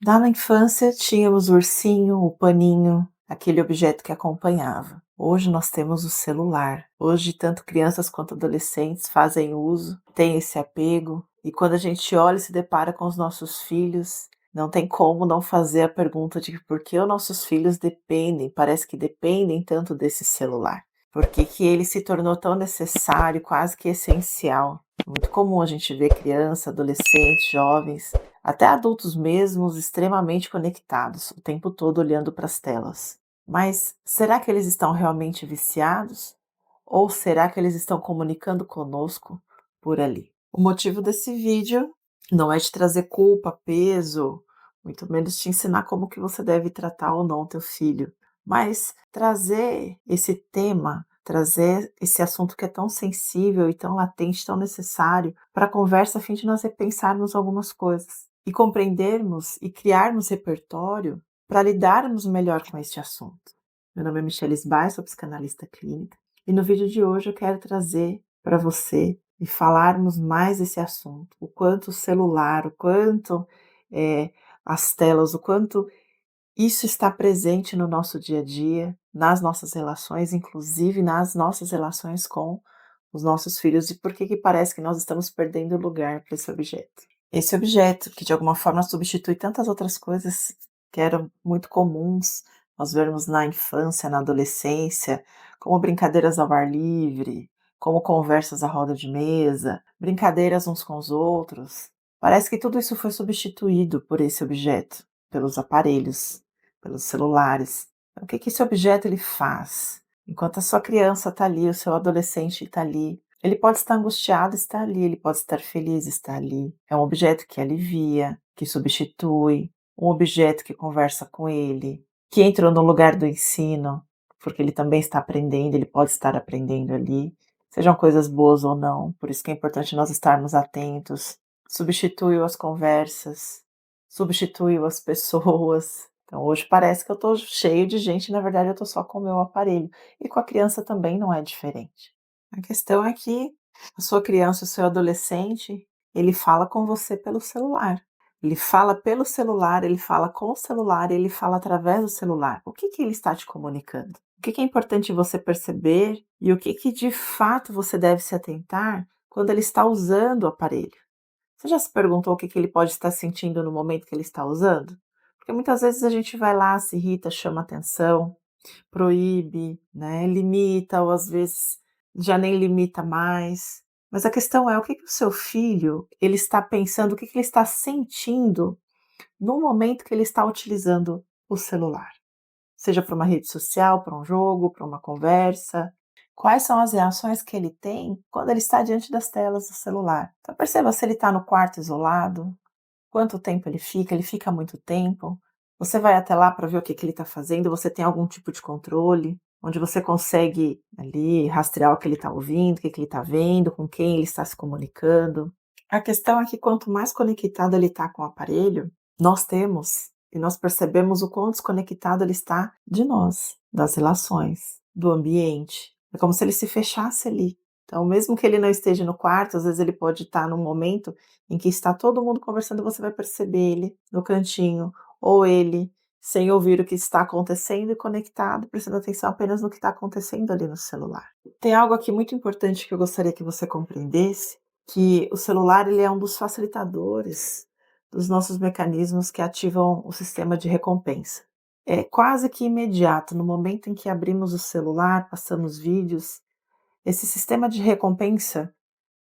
Lá na infância tínhamos o ursinho, o paninho, aquele objeto que acompanhava. Hoje nós temos o celular. Hoje, tanto crianças quanto adolescentes fazem uso, têm esse apego, e quando a gente olha e se depara com os nossos filhos, não tem como não fazer a pergunta de por que os nossos filhos dependem, parece que dependem tanto desse celular. Por que que ele se tornou tão necessário, quase que essencial? É muito comum a gente ver criança, adolescentes, jovens, até adultos mesmos extremamente conectados, o tempo todo olhando para as telas. Mas será que eles estão realmente viciados? Ou será que eles estão comunicando conosco por ali? O motivo desse vídeo não é te trazer culpa, peso, muito menos te ensinar como que você deve tratar ou não teu filho, mas trazer esse tema, trazer esse assunto que é tão sensível e tão latente, tão necessário para a conversa, a fim de nós repensarmos algumas coisas e compreendermos e criarmos repertório para lidarmos melhor com este assunto. Meu nome é Michelle Sbai, sou psicanalista clínica, e no vídeo de hoje eu quero trazer para você e falarmos mais desse assunto, o quanto o celular, o quanto as telas, o quanto isso está presente no nosso dia a dia, nas nossas relações, inclusive nas nossas relações com os nossos filhos, e por que que parece que nós estamos perdendo lugar para esse objeto. Esse objeto, que de alguma forma substitui tantas outras coisas que eram muito comuns nós vermos na infância, na adolescência, como brincadeiras ao ar livre, como conversas à roda de mesa, brincadeiras uns com os outros. Parece que tudo isso foi substituído por esse objeto, pelos aparelhos, pelos celulares. Então, o que que esse objeto ele faz? Enquanto a sua criança está ali, o seu adolescente está ali, ele pode estar angustiado, está ali, ele pode estar feliz, está ali. É um objeto que alivia, que substitui, um objeto que conversa com ele, que entra no lugar do ensino, porque ele também está aprendendo, ele pode estar aprendendo ali, sejam coisas boas ou não, por isso que é importante nós estarmos atentos. Substituiu as conversas, substituiu as pessoas. Então hoje parece que eu estou cheio de gente, na verdade eu estou só com o meu aparelho. E com a criança também não é diferente. A questão é que a sua criança, o seu adolescente, ele fala com você pelo celular. Ele fala pelo celular, ele fala com o celular, ele fala através do celular. O que que ele está te comunicando? O que que é importante você perceber e o que que de fato você deve se atentar quando ele está usando o aparelho? Você já se perguntou o que que ele pode estar sentindo no momento que ele está usando? Porque muitas vezes a gente vai lá, se irrita, chama atenção, proíbe, né, limita ou às vezes já nem limita mais. Mas a questão é o que que o seu filho, ele está pensando, o que que ele está sentindo no momento que ele está utilizando o celular? Seja para uma rede social, para um jogo, para uma conversa. Quais são as reações que ele tem quando ele está diante das telas do celular? Então perceba se ele está no quarto isolado, quanto tempo ele fica muito tempo. Você vai até lá para ver o que que ele está fazendo, você tem algum tipo de controle, onde você consegue ali rastrear o que ele está ouvindo, o que que ele está vendo, com quem ele está se comunicando. A questão é que quanto mais conectado ele está com o aparelho, nós temos e nós percebemos o quão desconectado ele está de nós, das relações, do ambiente. É como se ele se fechasse ali. Então, mesmo que ele não esteja no quarto, às vezes ele pode estar num momento em que está todo mundo conversando, você vai perceber ele no cantinho, ou ele sem ouvir o que está acontecendo e conectado, prestando atenção apenas no que está acontecendo ali no celular. Tem algo aqui muito importante que eu gostaria que você compreendesse, que o celular ele é um dos facilitadores dos nossos mecanismos que ativam o sistema de recompensa. É quase que imediato, no momento em que abrimos o celular, passamos vídeos, esse sistema de recompensa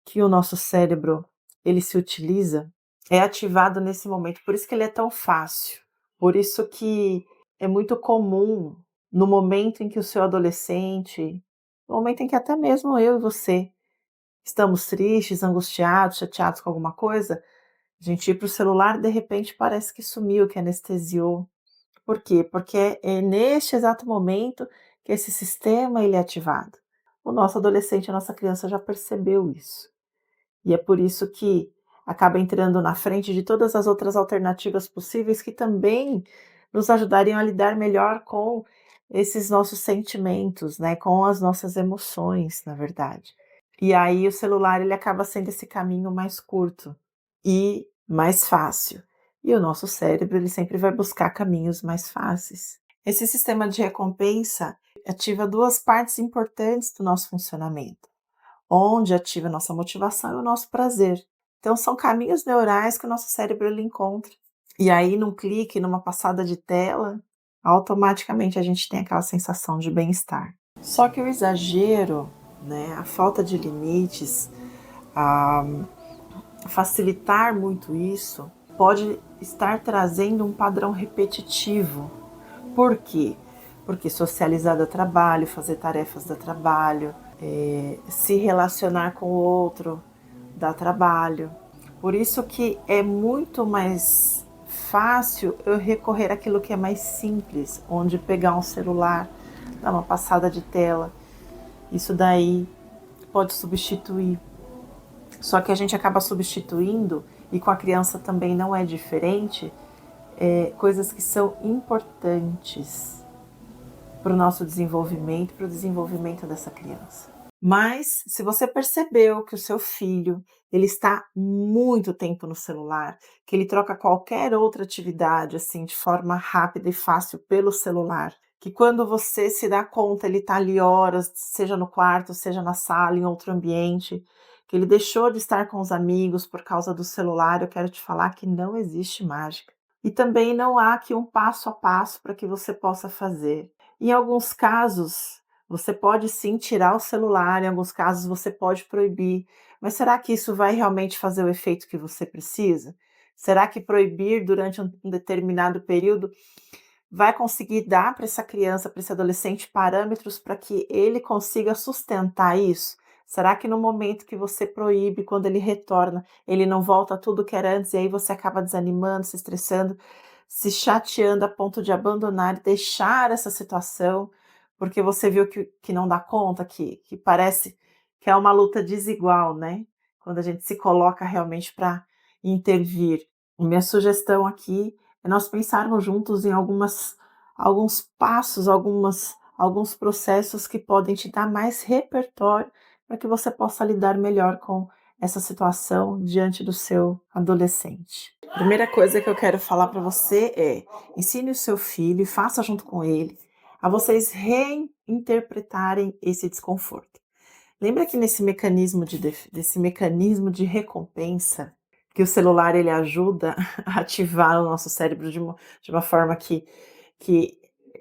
que o nosso cérebro ele se utiliza é ativado nesse momento, por isso que ele é tão fácil, por isso que é muito comum no momento em que o seu adolescente, no momento em que até mesmo eu e você estamos tristes, angustiados, chateados com alguma coisa, a gente ir para o celular, de repente parece que sumiu, que anestesiou. Por quê? Porque é neste exato momento que esse sistema ele é ativado. O nosso adolescente, a nossa criança já percebeu isso. E é por isso que acaba entrando na frente de todas as outras alternativas possíveis que também nos ajudariam a lidar melhor com esses nossos sentimentos, né, com as nossas emoções, na verdade. E aí o celular ele acaba sendo esse caminho mais curto e mais fácil. E o nosso cérebro, ele sempre vai buscar caminhos mais fáceis. Esse sistema de recompensa ativa duas partes importantes do nosso funcionamento, onde ativa a nossa motivação e o nosso prazer. Então, são caminhos neurais que o nosso cérebro ele encontra. E aí, num clique, numa passada de tela, automaticamente a gente tem aquela sensação de bem-estar. Só que o exagero, né, a falta de limites, a facilitar muito isso, pode estar trazendo um padrão repetitivo. Por quê? Porque socializar dá trabalho, fazer tarefas dá trabalho, se relacionar com o outro dá trabalho. Por isso que é muito mais fácil eu recorrer àquilo que é mais simples, onde pegar um celular, dar uma passada de tela, isso daí pode substituir. Só que a gente acaba substituindo, e com a criança também não é diferente, coisas que são importantes para o nosso desenvolvimento, para o desenvolvimento dessa criança. Mas se você percebeu que o seu filho ele está muito tempo no celular, que ele troca qualquer outra atividade assim de forma rápida e fácil pelo celular, que quando você se dá conta ele está ali horas, seja no quarto, seja na sala, em outro ambiente, que ele deixou de estar com os amigos por causa do celular, eu quero te falar que não existe mágica. E também não há aqui um passo a passo para que você possa fazer. Em alguns casos, você pode sim tirar o celular, em alguns casos você pode proibir, mas será que isso vai realmente fazer o efeito que você precisa? Será que proibir durante um determinado período vai conseguir dar para essa criança, para esse adolescente, parâmetros para que ele consiga sustentar isso? Será que no momento que você proíbe, quando ele retorna, ele não volta a tudo que era antes e aí você acaba desanimando, se estressando, se chateando a ponto de abandonar e deixar essa situação, porque você viu que não dá conta, que parece que é uma luta desigual, né? Quando a gente se coloca realmente para intervir. Minha sugestão aqui é nós pensarmos juntos em alguns passos, alguns processos que podem te dar mais repertório para que você possa lidar melhor com essa situação diante do seu adolescente. A primeira coisa que eu quero falar para você é: ensine o seu filho e faça junto com ele a vocês reinterpretarem esse desconforto. Lembra que desse mecanismo de recompensa, que o celular ele ajuda a ativar o nosso cérebro de uma forma que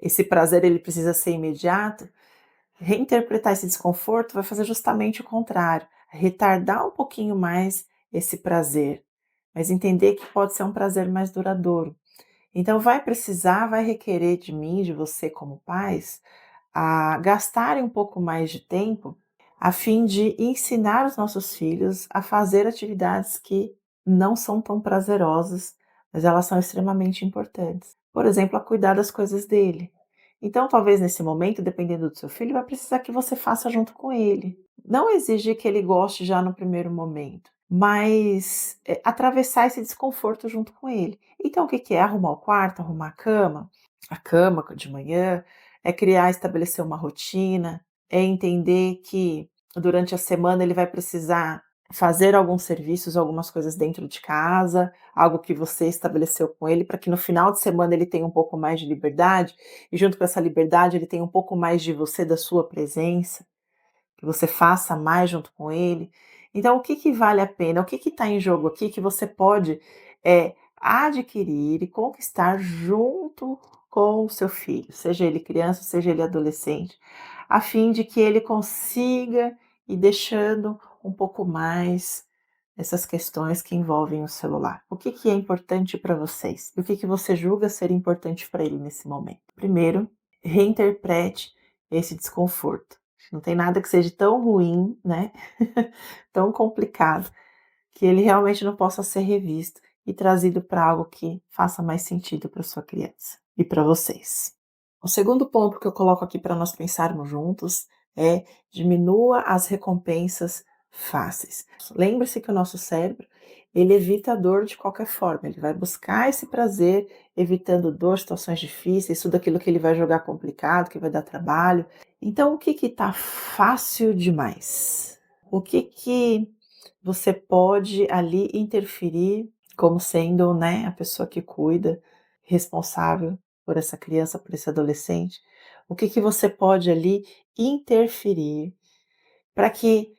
esse prazer ele precisa ser imediato? Reinterpretar esse desconforto vai fazer justamente o contrário, retardar um pouquinho mais esse prazer, mas entender que pode ser um prazer mais duradouro. Então vai requerer de mim, de você como pais, a gastarem um pouco mais de tempo a fim de ensinar os nossos filhos a fazer atividades que não são tão prazerosas, mas elas são extremamente importantes. Por exemplo, a cuidar das coisas dele. Então, talvez nesse momento, dependendo do seu filho, vai precisar que você faça junto com ele. Não exigir que ele goste já no primeiro momento, mas atravessar esse desconforto junto com ele. Então, o que que é? Arrumar o quarto, arrumar a cama de manhã, é criar, estabelecer uma rotina, é entender que durante a semana ele vai precisar fazer alguns serviços, algumas coisas dentro de casa, algo que você estabeleceu com ele, para que no final de semana ele tenha um pouco mais de liberdade, e junto com essa liberdade ele tenha um pouco mais de você, da sua presença, que você faça mais junto com ele. Então, o que que vale a pena? O que que está em jogo aqui que você pode adquirir e conquistar junto com o seu filho, seja ele criança, seja ele adolescente, a fim de que ele consiga ir deixando um pouco mais essas questões que envolvem o celular. O que que é importante para vocês? E o que que você julga ser importante para ele nesse momento? Primeiro, reinterprete esse desconforto. Não tem nada que seja tão ruim, né? Tão complicado, que ele realmente não possa ser revisto e trazido para algo que faça mais sentido para sua criança e para vocês. O segundo ponto que eu coloco aqui para nós pensarmos juntos é: diminua as recompensas fáceis. Lembre-se que o nosso cérebro, ele evita a dor de qualquer forma, ele vai buscar esse prazer, evitando dor, situações difíceis, tudo aquilo que ele vai jogar complicado, que vai dar trabalho. Então, o que que tá fácil demais? O que que você pode ali interferir como sendo, né, a pessoa que cuida, responsável por essa criança, por esse adolescente, o que que você pode ali interferir para que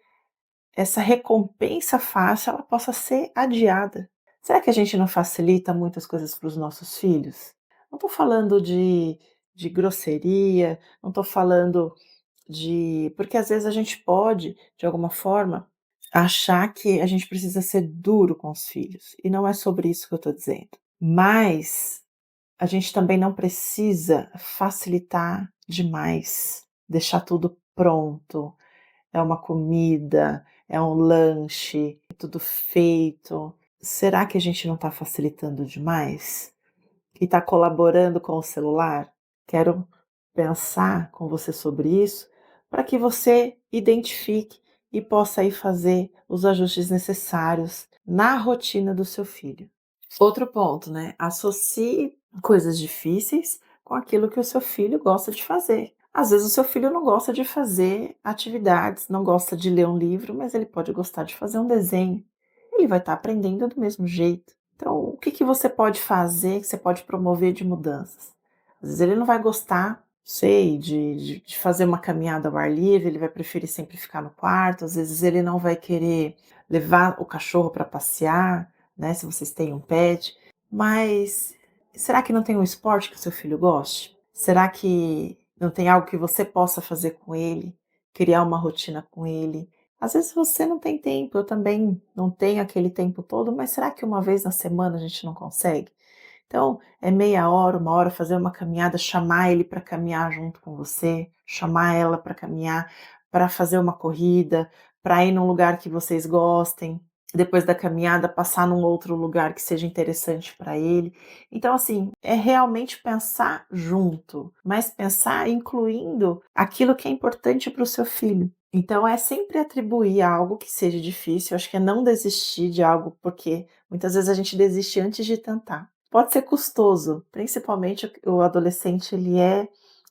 essa recompensa fácil ela possa ser adiada. Será que a gente não facilita muitas coisas para os nossos filhos? Não estou falando de grosseria, não estou falando de. Porque às vezes a gente pode, de alguma forma, achar que a gente precisa ser duro com os filhos. E não é sobre isso que eu estou dizendo. Mas a gente também não precisa facilitar demais, deixar tudo pronto, é uma comida, é um lanche, é tudo feito. Será que a gente não está facilitando demais? E está colaborando com o celular? Quero pensar com você sobre isso para que você identifique e possa aí fazer os ajustes necessários na rotina do seu filho. Outro ponto, né? Associe coisas difíceis com aquilo que o seu filho gosta de fazer. Às vezes o seu filho não gosta de fazer atividades, não gosta de ler um livro, mas ele pode gostar de fazer um desenho. Ele vai estar aprendendo do mesmo jeito. Então, o que que você pode fazer, que você pode promover de mudanças? Às vezes ele não vai gostar, sei, de fazer uma caminhada ao ar livre, ele vai preferir sempre ficar no quarto, às vezes ele não vai querer levar o cachorro para passear, né, se vocês têm um pet, mas será que não tem um esporte que o seu filho goste? Será que não tem algo que você possa fazer com ele, criar uma rotina com ele? Às vezes você não tem tempo, eu também não tenho aquele tempo todo, mas será que uma vez na semana a gente não consegue? Então, é meia hora, uma hora, fazer uma caminhada, chamar ele para caminhar junto com você, chamar ela para caminhar, para fazer uma corrida, para ir num lugar que vocês gostem, depois da caminhada passar num outro lugar que seja interessante para ele. Então, assim, é realmente pensar junto, mas pensar incluindo aquilo que é importante para o seu filho. Então, é sempre atribuir algo que seja difícil, eu acho que é não desistir de algo, porque muitas vezes a gente desiste antes de tentar. Pode ser custoso, principalmente o adolescente ele é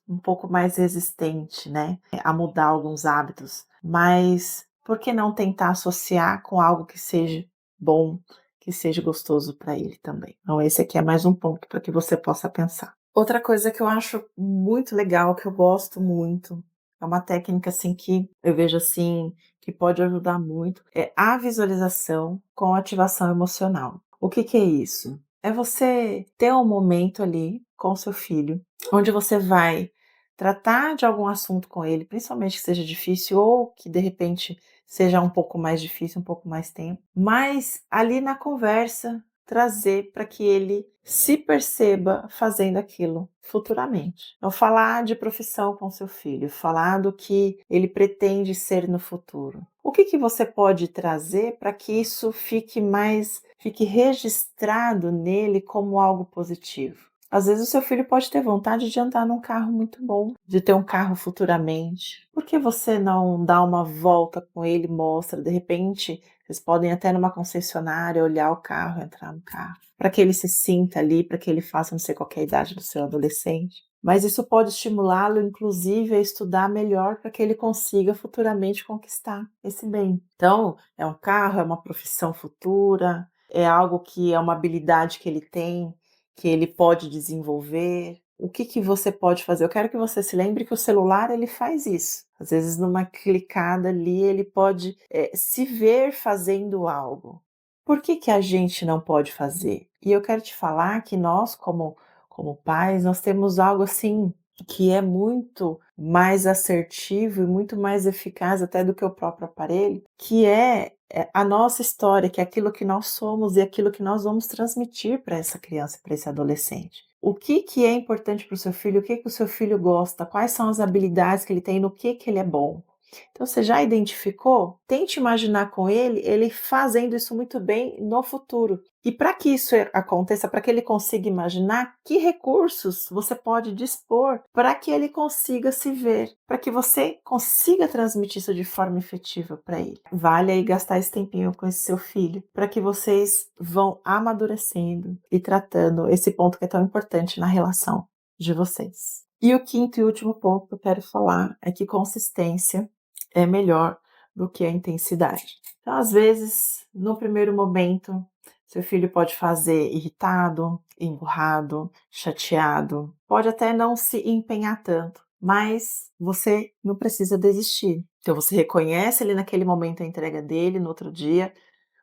um pouco mais resistente, né, a mudar alguns hábitos, mas por que não tentar associar com algo que seja bom, que seja gostoso para ele também? Então esse aqui é mais um ponto para que você possa pensar. Outra coisa que eu acho muito legal, que eu gosto muito, é uma técnica assim que eu vejo assim que pode ajudar muito, é a visualização com ativação emocional. O que que é isso? É você ter um momento ali com o seu filho, onde você vai tratar de algum assunto com ele, principalmente que seja difícil ou que de repente seja um pouco mais difícil, um pouco mais tempo, mas ali na conversa trazer para que ele se perceba fazendo aquilo futuramente. Então, falar de profissão com seu filho, falar do que ele pretende ser no futuro. O que que você pode trazer para que isso fique registrado nele como algo positivo? Às vezes o seu filho pode ter vontade de andar num carro muito bom, de ter um carro futuramente. Por que você não dá uma volta com ele, mostra, de repente, vocês podem até numa concessionária olhar o carro, entrar no carro, para que ele se sinta ali, para que ele faça, não sei qual que é a idade do seu adolescente. Mas isso pode estimulá-lo, inclusive, a estudar melhor para que ele consiga futuramente conquistar esse bem. Então, é um carro, é uma profissão futura, é algo que é uma habilidade que ele tem, que ele pode desenvolver. O que que você pode fazer? Eu quero que você se lembre que o celular ele faz isso. Às vezes numa clicada ali ele pode, se ver fazendo algo. Por que que a gente não pode fazer? E eu quero te falar que nós como pais, nós temos algo assim que é muito mais assertivo e muito mais eficaz até do que o próprio aparelho, que é a nossa história, que é aquilo que nós somos e aquilo que nós vamos transmitir para essa criança, para esse adolescente. O que que é importante para o seu filho? O que que o seu filho gosta? Quais são as habilidades que ele tem? No que ele é bom? Então, você já identificou? Tente imaginar com ele fazendo isso muito bem no futuro. E para que isso aconteça, para que ele consiga imaginar, que recursos você pode dispor para que ele consiga se ver, para que você consiga transmitir isso de forma efetiva para ele. Vale aí gastar esse tempinho com esse seu filho, para que vocês vão amadurecendo e tratando esse ponto que é tão importante na relação de vocês. E o quinto e último ponto que eu quero falar é que consistência é melhor do que a intensidade. Então, às vezes, no primeiro momento, Seu filho pode fazer irritado, emburrado, chateado, pode até não se empenhar tanto, mas você não precisa desistir. Então você reconhece ali naquele momento a entrega dele, no outro dia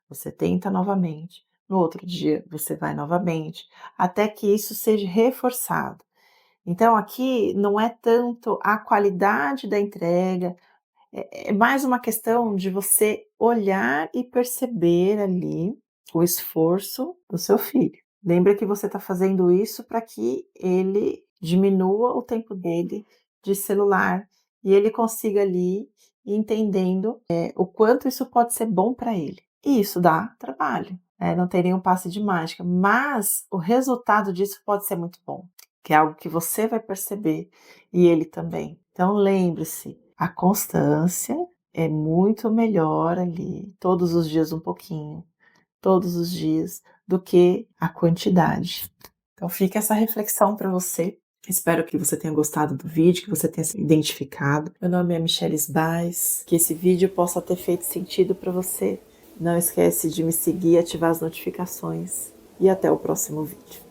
você tenta novamente, no outro dia você vai novamente, até que isso seja reforçado. Então aqui não é tanto a qualidade da entrega, é mais uma questão de você olhar e perceber ali o esforço do seu filho. Lembra que você está fazendo isso para que ele diminua o tempo dele de celular e ele consiga ali ir entendendo, o quanto isso pode ser bom para ele. E isso dá trabalho, não tem nenhum passe de mágica, mas o resultado disso pode ser muito bom, que é algo que você vai perceber e ele também. Então lembre-se, a constância é muito melhor ali, todos os dias um pouquinho, todos os dias, do que a quantidade. Então fica essa reflexão para você. Espero que você tenha gostado do vídeo, que você tenha se identificado. Meu nome é Michelle Sbais, que esse vídeo possa ter feito sentido para você. Não esquece de me seguir e ativar as notificações. E até o próximo vídeo.